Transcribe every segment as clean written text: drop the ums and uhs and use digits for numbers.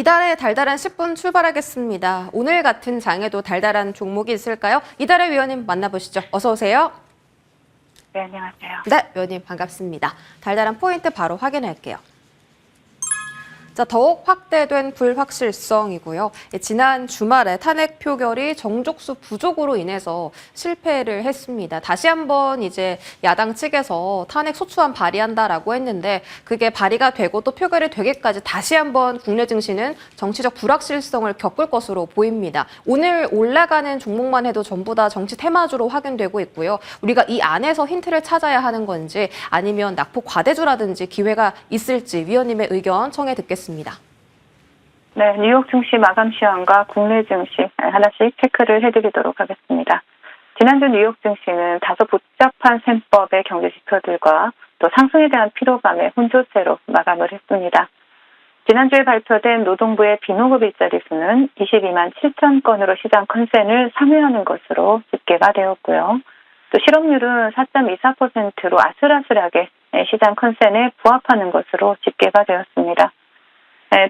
이달의 달달한 10분 출발하겠습니다. 오늘 같은 장에도 달달한 종목이 있을까요? 이달의 위원님 만나보시죠. 어서 오세요. 네, 안녕하세요. 네, 위원님 반갑습니다. 달달한 포인트 바로 확인할게요. 자, 더욱 확대된 불확실성이고요. 지난 주말에 탄핵 표결이 정족수 부족으로 인해서 실패를 했습니다. 다시 한번 이제 야당 측에서 탄핵 소추안 발의한다라고 했는데 그게 발의가 되고 또 표결이 되기까지 다시 한번 국내 증시는 정치적 불확실성을 겪을 것으로 보입니다. 오늘 올라가는 종목만 해도 전부 다 정치 테마주로 확인되고 있고요. 우리가 이 안에서 힌트를 찾아야 하는 건지 아니면 낙폭 과대주라든지 기회가 있을지 위원님의 의견 청해 듣겠습니다. 네, 뉴욕 증시 마감 시황과 국내 증시 하나씩 체크를 해드리도록 하겠습니다. 지난주 뉴욕 증시는 다소 복잡한 셈법의 경제 지표들과 또 상승에 대한 피로감에 혼조세로 마감을 했습니다. 지난주에 발표된 노동부의 비노급 일자리 수는 22만 7천 건으로 시장 컨센을 상회하는 것으로 집계가 되었고요. 또 실업률은 4.24%로 아슬아슬하게 시장 컨센에 부합하는 것으로 집계가 되었습니다.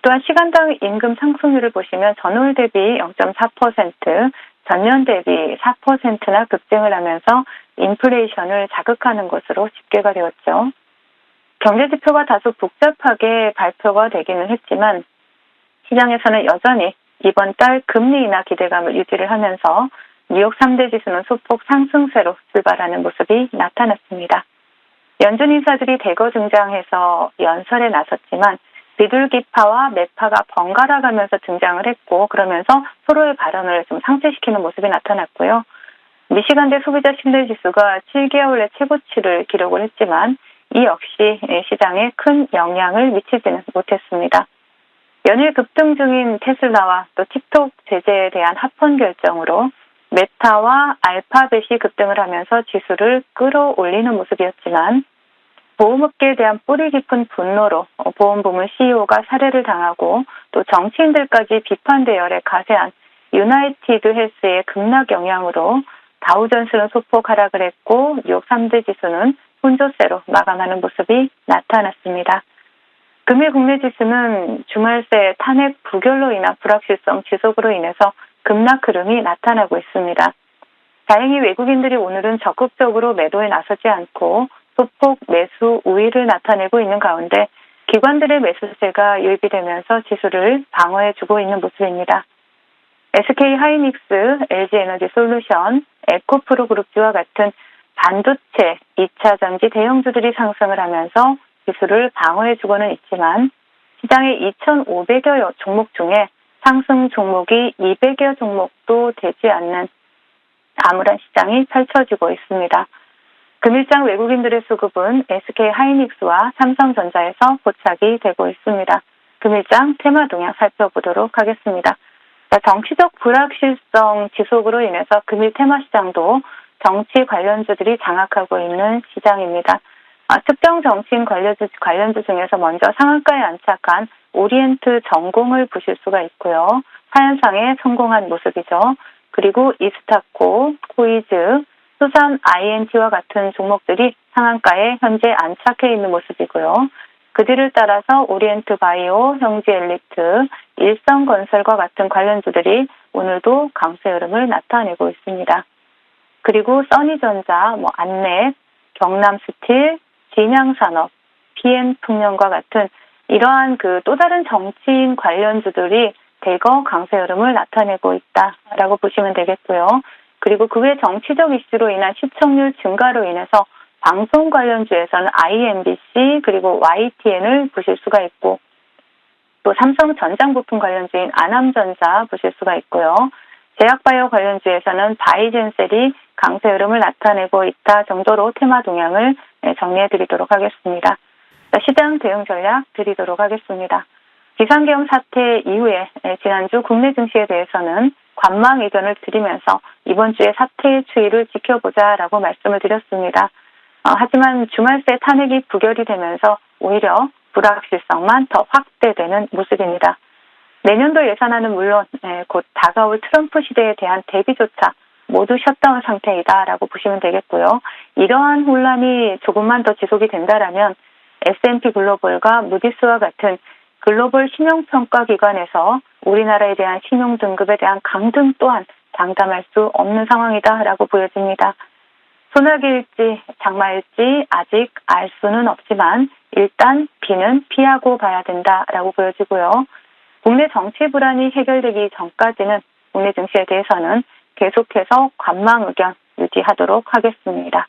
또한 시간당 임금 상승률을 보시면 전월 대비 0.4%, 전년 대비 4%나 급증을 하면서 인플레이션을 자극하는 것으로 집계가 되었죠. 경제 지표가 다소 복잡하게 발표가 되기는 했지만 시장에서는 여전히 이번 달 금리 인하 기대감을 유지를 하면서 뉴욕 3대 지수는 소폭 상승세로 출발하는 모습이 나타났습니다. 연준 인사들이 대거 등장해서 연설에 나섰지만 비둘기파와 매파가 번갈아 가면서 등장을 했고 그러면서 서로의 발언을 좀 상쇄시키는 모습이 나타났고요. 미시간대 소비자 신뢰지수가 7개월 내 최고치를 기록을 했지만 이 역시 시장에 큰 영향을 미치지는 못했습니다. 연일 급등 중인 테슬라와 또 틱톡 제재에 대한 합헌 결정으로 메타와 알파벳이 급등을 하면서 지수를 끌어올리는 모습이었지만 보험업계에 대한 뿌리 깊은 분노로 보험부문 CEO가 살해를 당하고 또 정치인들까지 비판 대열에 가세한 유나이티드 헬스의 급락 영향으로 다우존스는 소폭 하락을 했고 뉴욕 3대 지수는 혼조세로 마감하는 모습이 나타났습니다. 금일 국내 지수는 주말 새 탄핵 부결로 인한 불확실성 지속으로 인해서 급락 흐름이 나타나고 있습니다. 다행히 외국인들이 오늘은 적극적으로 매도에 나서지 않고 소폭 매수 우위를 나타내고 있는 가운데 기관들의 매수세가 유입이 되면서 지수를 방어해주고 있는 모습입니다. SK 하이닉스, LG 에너지 솔루션, 에코프로 그룹주와 같은 반도체 2차 전지 대형주들이 상승을 하면서 지수를 방어해주고는 있지만 시장의 2,500여 종목 중에 상승 종목이 200여 종목도 되지 않는 암울한 시장이 펼쳐지고 있습니다. 금일장 외국인들의 수급은 SK 하이닉스와 삼성전자에서 포착이 되고 있습니다. 금일장 테마 동향 살펴보도록 하겠습니다. 정치적 불확실성 지속으로 인해서 금일 테마 시장도 정치 관련주들이 장악하고 있는 시장입니다. 특정 정치인 관련주 중에서 먼저 상한가에 안착한 오리엔트 전공을 보실 수가 있고요. 하향상에 성공한 모습이죠. 그리고 이스타코, 코이즈, 수산 INT와 같은 종목들이 상한가에 현재 안착해 있는 모습이고요. 그 뒤를 따라서 오리엔트 바이오, 형지 엘리트, 일성건설과 같은 관련주들이 오늘도 강세 흐름을 나타내고 있습니다. 그리고 써니전자, 안넷, 경남스틸, 진양산업, PN풍력과 같은 이러한 또 다른 정치인 관련주들이 대거 강세 흐름을 나타내고 있다라고 보시면 되겠고요. 그리고 그 외 정치적 이슈로 인한 시청률 증가로 인해서 방송 관련주에서는 IMBC 그리고 YTN을 보실 수가 있고 또 삼성 전장부품 관련주인 안암전자 보실 수가 있고요. 제약바이오 관련주에서는 바이젠셀이 강세 흐름을 나타내고 있다 정도로 테마 동향을 정리해드리도록 하겠습니다. 시장 대응 전략 드리도록 하겠습니다. 비상계엄 사태 이후에 지난주 국내 증시에 대해서는 관망 의견을 드리면서 이번 주에 사태의 추이를 지켜보자라고 말씀을 드렸습니다. 하지만 주말 새 탄핵이 부결이 되면서 오히려 불확실성만 더 확대되는 모습입니다. 내년도 예산안은 물론 곧 다가올 트럼프 시대에 대한 대비조차 모두 셧다운 상태이다라고 보시면 되겠고요. 이러한 혼란이 조금만 더 지속이 된다라면 S&P 글로벌과 무디스와 같은 글로벌 신용평가기관에서 우리나라에 대한 신용 등급에 대한 강등 또한 장담할 수 없는 상황이다라고 보여집니다. 소나기일지 장마일지 아직 알 수는 없지만 일단 비는 피하고 봐야 된다라고 보여지고요. 국내 정치 불안이 해결되기 전까지는 국내 증시에 대해서는 계속해서 관망 의견 유지하도록 하겠습니다.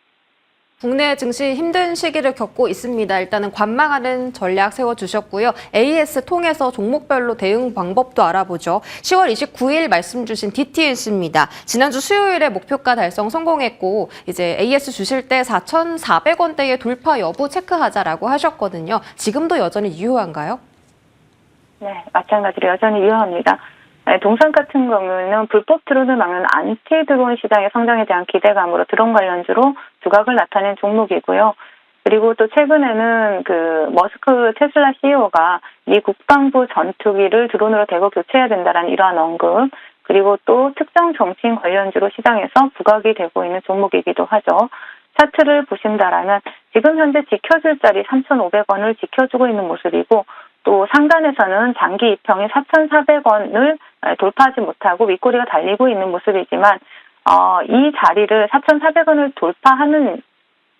국내 증시 힘든 시기를 겪고 있습니다. 일단은 관망하는 전략 세워주셨고요. AS 통해서 종목별로 대응 방법도 알아보죠. 10월 29일 말씀 주신 DTNC입니다. 지난주 수요일에 목표가 달성 성공했고 이제 AS 주실 때 4,400원대의 돌파 여부 체크하자라고 하셨거든요. 지금도 여전히 유효한가요? 네, 마찬가지로 여전히 유효합니다. 동산 같은 경우는 불법 드론을 막는 안티 드론 시장의 성장에 대한 기대감으로 드론 관련주로 두각을 나타낸 종목이고요. 그리고 또 최근에는 머스크 테슬라 CEO가 미 국방부 전투기를 드론으로 대거 교체해야 된다라는 이러한 언급, 그리고 또 특정 정치인 관련주로 시장에서 부각이 되고 있는 종목이기도 하죠. 차트를 보신다라면 지금 현재 지켜줄 자리 3,500원을 지켜주고 있는 모습이고, 또 상단에서는 장기 이평인 4,400원을 돌파하지 못하고 윗꼬리가 달리고 있는 모습이지만 이 자리를 4,400원을 돌파하는지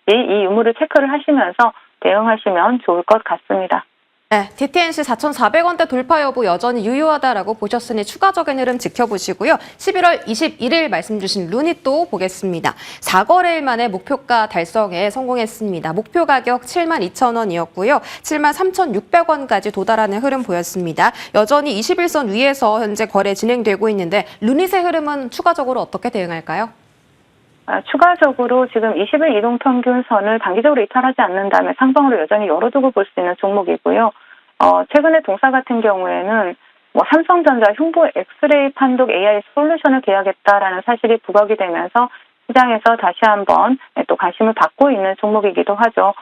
이 유무를 체크를 하시면서 대응하시면 좋을 것 같습니다. 네, DTNC 4,400원대 돌파 여부 여전히 유효하다라고 보셨으니 추가적인 흐름 지켜보시고요. 11월 21일 말씀 주신 루닛도 보겠습니다. 4거래일 만에 목표가 달성에 성공했습니다. 목표 가격 72,000원이었고요. 73,600원까지 도달하는 흐름 보였습니다. 여전히 21선 위에서 현재 거래 진행되고 있는데 루닛의 흐름은 추가적으로 어떻게 대응할까요? 추가적으로 지금 20일 이동평균선을 단기적으로 이탈하지 않는다면 상방으로 여전히 열어두고 볼 수 있는 종목이고요. 최근에 동사 같은 경우에는 삼성전자 흉부 엑스레이 판독 AI 솔루션을 계약했다라는 사실이 부각이 되면서 시장에서 다시 한번 또 관심을 받고 있는 종목이기도 하죠.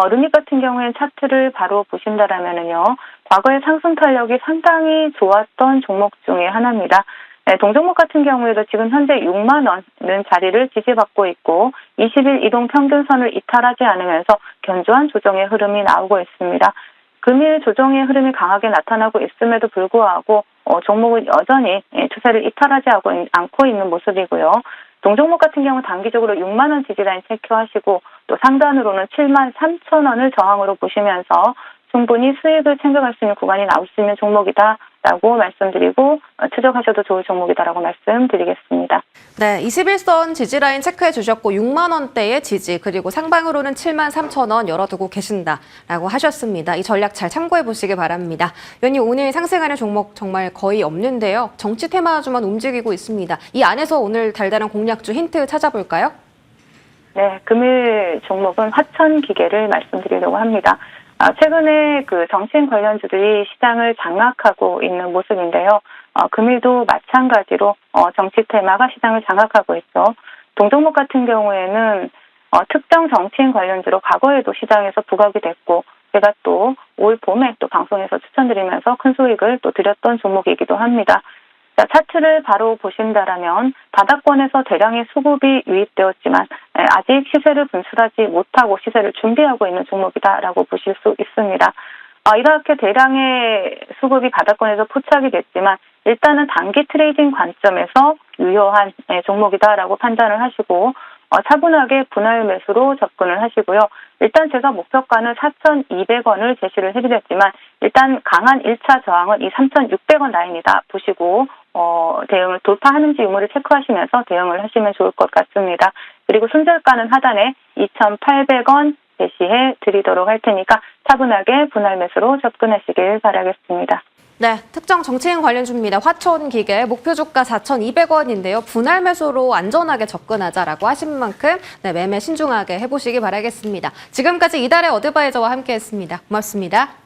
루닛 같은 경우에는 차트를 바로 보신다라면은요, 과거의 상승 탄력이 상당히 좋았던 종목 중에 하나입니다. 네, 동종목 같은 경우에도 지금 현재 6만 원은 자리를 지지받고 있고 20일 이동 평균선을 이탈하지 않으면서 견조한 조정의 흐름이 나오고 있습니다. 금일 조정의 흐름이 강하게 나타나고 있음에도 불구하고 종목은 여전히 추세를 이탈하지 않고 있는 모습이고요. 동종목 같은 경우 단기적으로 6만 원 지지라인 체크하시고 또 상단으로는 7만 3천 원을 저항으로 보시면서 충분히 수익을 챙겨갈 수 있는 구간이 나올 수 있는 종목이다라고 말씀드리고 추적하셔도 좋을 종목이다라고 말씀드리겠습니다. 네, 21선 지지라인 체크해 주셨고 6만 원대의 지지 그리고 상방으로는 7만 3천 원 열어두고 계신다라고 하셨습니다. 이 전략 잘 참고해 보시기 바랍니다. 위원님, 오늘 상승하는 종목 정말 거의 없는데요. 정치 테마주만 움직이고 있습니다. 이 안에서 오늘 달달한 공략주 힌트 찾아볼까요? 네, 금일 종목은 화천기계를 말씀드리려고 합니다. 최근에 정치인 관련주들이 시장을 장악하고 있는 모습인데요. 금일도 마찬가지로 정치 테마가 시장을 장악하고 있죠. 동종목 같은 경우에는 특정 정치인 관련주로 과거에도 시장에서 부각이 됐고 제가 또 올 봄에 또 방송에서 추천드리면서 큰 수익을 또 드렸던 종목이기도 합니다. 자, 차트를 바로 보신다라면 바닥권에서 대량의 수급이 유입되었지만 아직 시세를 분출하지 못하고 시세를 준비하고 있는 종목이다라고 보실 수 있습니다. 이렇게 대량의 수급이 바닥권에서 포착이 됐지만 일단은 단기 트레이딩 관점에서 유효한 종목이다라고 판단을 하시고 차분하게 분할 매수로 접근을 하시고요. 일단 제가 목표가는 4,200원을 제시를 해드렸지만 일단 강한 1차 저항은 이 3,600원 라인이다 보시고 대응을 돌파하는지 유무를 체크하시면서 대응을 하시면 좋을 것 같습니다. 그리고 손절가는 하단에 2,800원 제시해 드리도록 할 테니까 차분하게 분할 매수로 접근하시길 바라겠습니다. 네, 특정 정치인 관련주입니다. 화천기계 목표 주가 4,200원인데요. 분할 매수로 안전하게 접근하자라고 하신 만큼 매매 신중하게 해보시기 바라겠습니다. 지금까지 이달의 어드바이저와 함께했습니다. 고맙습니다.